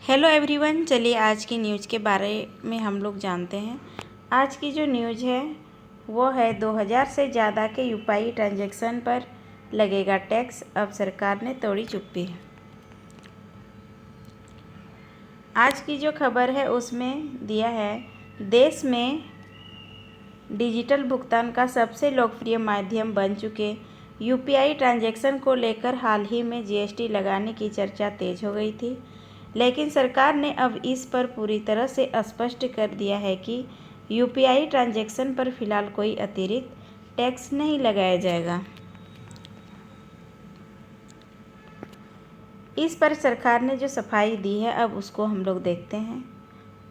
Hello everyone, चलिए आज की न्यूज़ के बारे में हम लोग जानते हैं। आज की जो न्यूज़ है वो है 2000 से ज़्यादा के यूपीआई ट्रांजैक्शन पर लगेगा टैक्स, अब सरकार ने तोड़ी चुप्पी। आज की जो खबर है उसमें दिया है, देश में डिजिटल भुगतान का सबसे लोकप्रिय माध्यम बन चुके यूपीआई ट्रांजैक्शन को लेकर हाल ही में जीएसटी लगाने की चर्चा तेज हो गई थी, लेकिन सरकार ने अब इस पर पूरी तरह से स्पष्ट कर दिया है कि यूपीआई ट्रांजैक्शन पर फिलहाल कोई अतिरिक्त टैक्स नहीं लगाया जाएगा। इस पर सरकार ने जो सफाई दी है अब उसको हम लोग देखते हैं।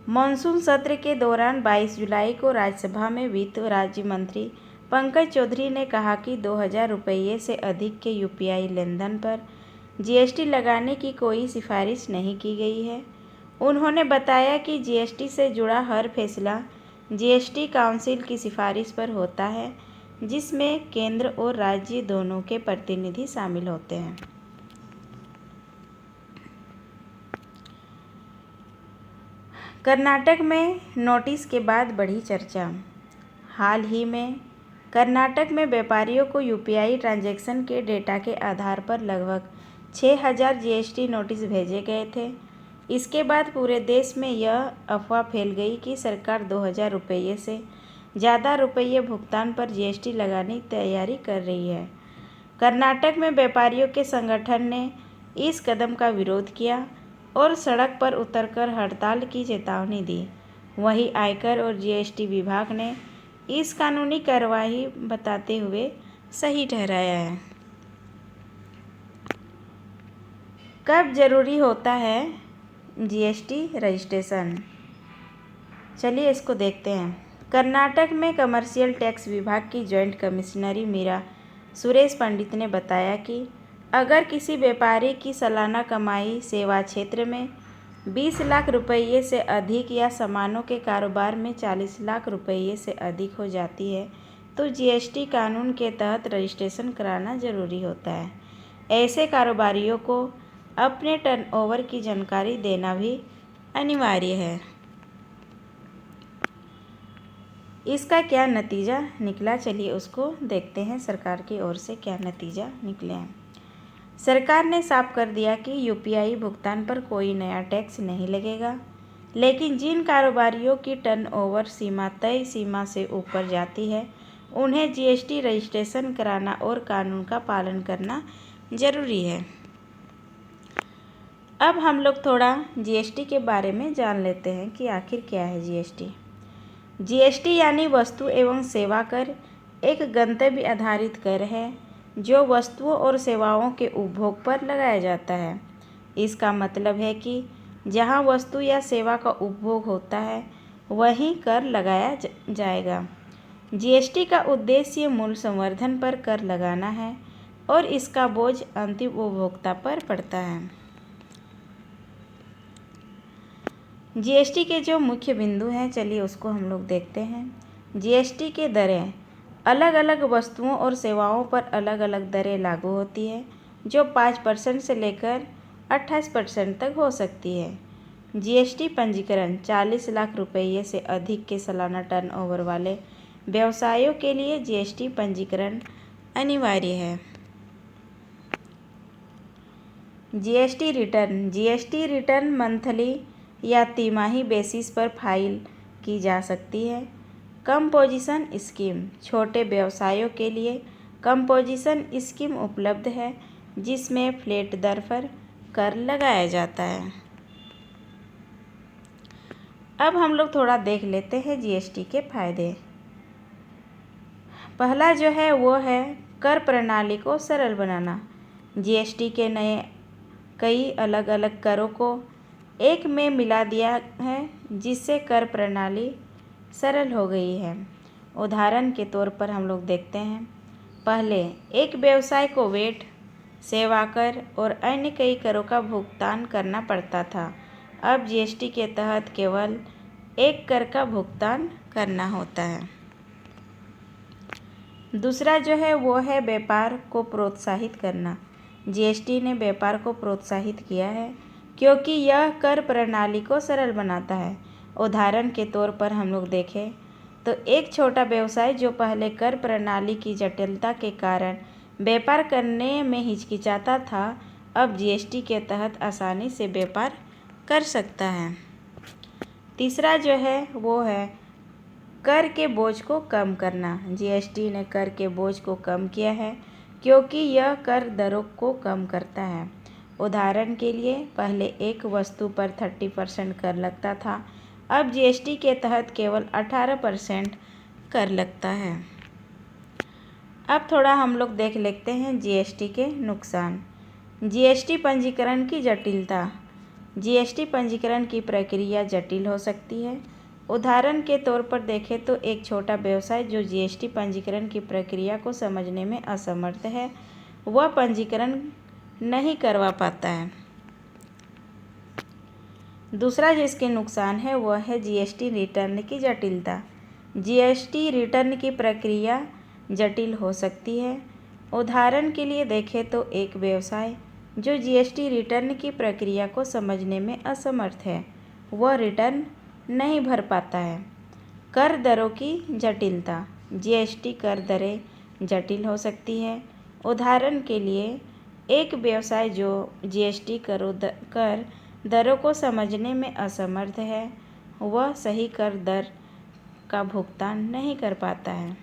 मॉनसून सत्र के दौरान 22 जुलाई को राज्यसभा में वित्त राज्य मंत्री पंकज चौधरी ने कहा कि 2000 रुपये से अधिक के यूपीआई लेनदेन पर जीएसटी लगाने की कोई सिफारिश नहीं की गई है। उन्होंने बताया कि जीएसटी से जुड़ा हर फैसला जीएसटी काउंसिल की सिफारिश पर होता है, जिसमें केंद्र और राज्य दोनों के प्रतिनिधि शामिल होते हैं। कर्नाटक में नोटिस के बाद बढ़ी चर्चा। हाल ही में कर्नाटक में व्यापारियों को यूपीआई ट्रांजैक्शन के डेटा के आधार पर लगभग 6000 जीएसटी नोटिस भेजे गए थे। इसके बाद पूरे देश में यह अफवाह फैल गई कि सरकार 2000 रुपये से ज़्यादा रुपये भुगतान पर जीएसटी लगाने की तैयारी कर रही है। कर्नाटक में व्यापारियों के संगठन ने इस कदम का विरोध किया और सड़क पर उतरकर हड़ताल की चेतावनी दी। वहीं आयकर और जीएसटी विभाग ने इस कानूनी कार्रवाई बताते हुए सही ठहराया है। कब जरूरी होता है जीएसटी रजिस्ट्रेशन? चलिए इसको देखते हैं। कर्नाटक में कमर्शियल टैक्स विभाग की जॉइंट कमिश्नरी मीरा सुरेश पंडित ने बताया कि अगर किसी व्यापारी की सालाना कमाई सेवा क्षेत्र में 20 लाख रुपये से अधिक या सामानों के कारोबार में 40 लाख रुपये से अधिक हो जाती है तो जीएसटी कानून के तहत रजिस्ट्रेशन कराना जरूरी होता है। ऐसे कारोबारियों को अपने टर्नओवर की जानकारी देना भी अनिवार्य है। इसका क्या नतीजा निकला, चलिए उसको देखते हैं। सरकार की ओर से क्या नतीजा निकले हैं। सरकार ने साफ कर दिया कि यूपीआई भुगतान पर कोई नया टैक्स नहीं लगेगा, लेकिन जिन कारोबारियों की टर्नओवर सीमा तय सीमा से ऊपर जाती है उन्हें जीएसटी रजिस्ट्रेशन कराना और कानून का पालन करना जरूरी है। अब हम लोग थोड़ा जीएसटी के बारे में जान लेते हैं कि आखिर क्या है जीएसटी। जीएसटी यानी वस्तु एवं सेवा कर एक गंतव्य आधारित कर है जो वस्तुओं और सेवाओं के उपभोग पर लगाया जाता है। इसका मतलब है कि जहां वस्तु या सेवा का उपभोग होता है वहीं कर लगाया जाएगा। जीएसटी का उद्देश्य मूल्य संवर्धन पर कर लगाना है और इसका बोझ अंतिम उपभोक्ता पर पड़ता है। जीएसटी के जो मुख्य बिंदु हैं, चलिए उसको हम लोग देखते हैं। जीएसटी के दरें अलग अलग वस्तुओं और सेवाओं पर अलग अलग दरें लागू होती है, जो 5% से लेकर 28% तक हो सकती है। जीएसटी पंजीकरण 40 लाख रुपये से अधिक के सालाना टर्नओवर वाले व्यवसायों के लिए जीएसटी पंजीकरण अनिवार्य है। जीएसटी रिटर्न मंथली या तिमाही बेसिस पर फाइल की जा सकती है। कंपोजिशन स्कीम छोटे व्यवसायों के लिए कंपोजिशन स्कीम उपलब्ध है, जिसमें फ्लैट दर पर कर लगाया जाता है। अब हम लोग थोड़ा देख लेते हैं जीएसटी के फायदे। पहला जो है वो है कर प्रणाली को सरल बनाना। जीएसटी के नए कई अलग अलग करों को एक में मिला दिया है, जिससे कर प्रणाली सरल हो गई है। उदाहरण के तौर पर हम लोग देखते हैं, पहले एक व्यवसाय को वेट, सेवा कर और अन्य कई करों का भुगतान करना पड़ता था। अब जीएसटी के तहत केवल एक कर का भुगतान करना होता है। दूसरा जो है वो है व्यापार को प्रोत्साहित करना। जीएसटी ने व्यापार को प्रोत्साहित किया है। क्योंकि यह कर प्रणाली को सरल बनाता है। उदाहरण के तौर पर हम लोग देखें तो एक छोटा व्यवसाय जो पहले कर प्रणाली की जटिलता के कारण व्यापार करने में हिचकिचाता था, अब जीएसटी के तहत आसानी से व्यापार कर सकता है। तीसरा जो है वो है कर के बोझ को कम करना। जीएसटी ने कर के बोझ को कम किया है क्योंकि यह कर दरों को कम करता है। उदाहरण के लिए पहले एक वस्तु पर 30% कर लगता था, अब जीएसटी के तहत केवल 18% कर लगता है। अब थोड़ा हम लोग देख लेते हैं जीएसटी के नुकसान। जीएसटी पंजीकरण की जटिलता। जीएसटी पंजीकरण की प्रक्रिया जटिल हो सकती है। उदाहरण के तौर पर देखें तो एक छोटा व्यवसाय जो जीएसटी पंजीकरण की प्रक्रिया को समझने में असमर्थ है, वह पंजीकरण नहीं करवा पाता है। दूसरा जिसके नुकसान है वह है जीएसटी रिटर्न की जटिलता। जीएसटी रिटर्न की प्रक्रिया जटिल हो सकती है। उदाहरण के लिए देखें तो एक व्यवसाय जो जीएसटी रिटर्न की प्रक्रिया को समझने में असमर्थ है, वह रिटर्न नहीं भर पाता है। कर दरों की जटिलता। जीएसटी कर दरें जटिल हो सकती है। उदाहरण के लिए एक व्यवसाय जो जीएसटी कर दरों को समझने में असमर्थ है, वह सही कर दर का भुगतान नहीं कर पाता है।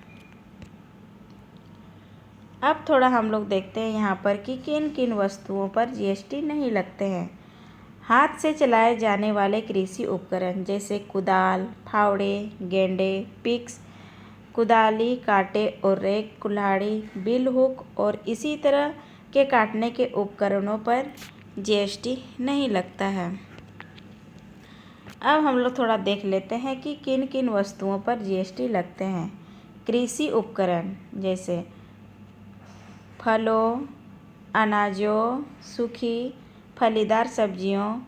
अब थोड़ा हम लोग देखते हैं यहाँ पर कि किन किन वस्तुओं पर जीएसटी नहीं लगते हैं। हाथ से चलाए जाने वाले कृषि उपकरण जैसे कुदाल, फावड़े, गेंडे, पिक्स, कुदाली, कांटे और रेक, कुल्हाड़ी, बिल हुक और इसी तरह के काटने के उपकरणों पर जीएसटी नहीं लगता है। अब हम लोग थोड़ा देख लेते हैं कि किन किन वस्तुओं पर जीएसटी लगते हैं। कृषि उपकरण जैसे फलों, अनाजों, सूखी फलीदार सब्जियों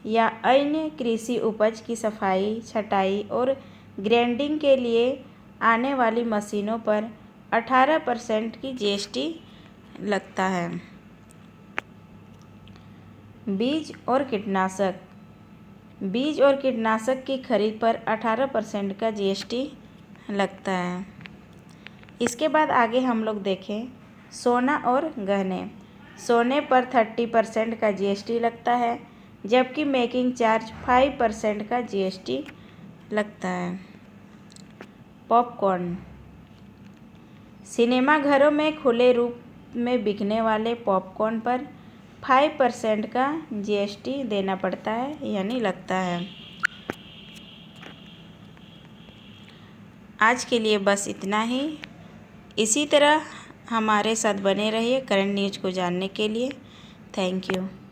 या अन्य कृषि उपज की सफाई, छटाई और ग्रेडिंग के लिए आने वाली मशीनों पर 18% की जीएसटी लगता है। बीज और कीटनाशक। बीज और कीटनाशक की खरीद पर 18% का जीएसटी लगता है। इसके बाद आगे हम लोग देखें सोना और गहने। सोने पर 30% का जीएसटी लगता है, जबकि मेकिंग चार्ज 5% का जीएसटी लगता है। पॉपकॉर्न। सिनेमाघरों में खुले रूप में बिकने वाले पॉपकॉर्न पर 5% का जीएसटी देना पड़ता है यानी लगता है। आज के लिए बस इतना ही। इसी तरह हमारे साथ बने रहिए करंट न्यूज़ को जानने के लिए। Thank you.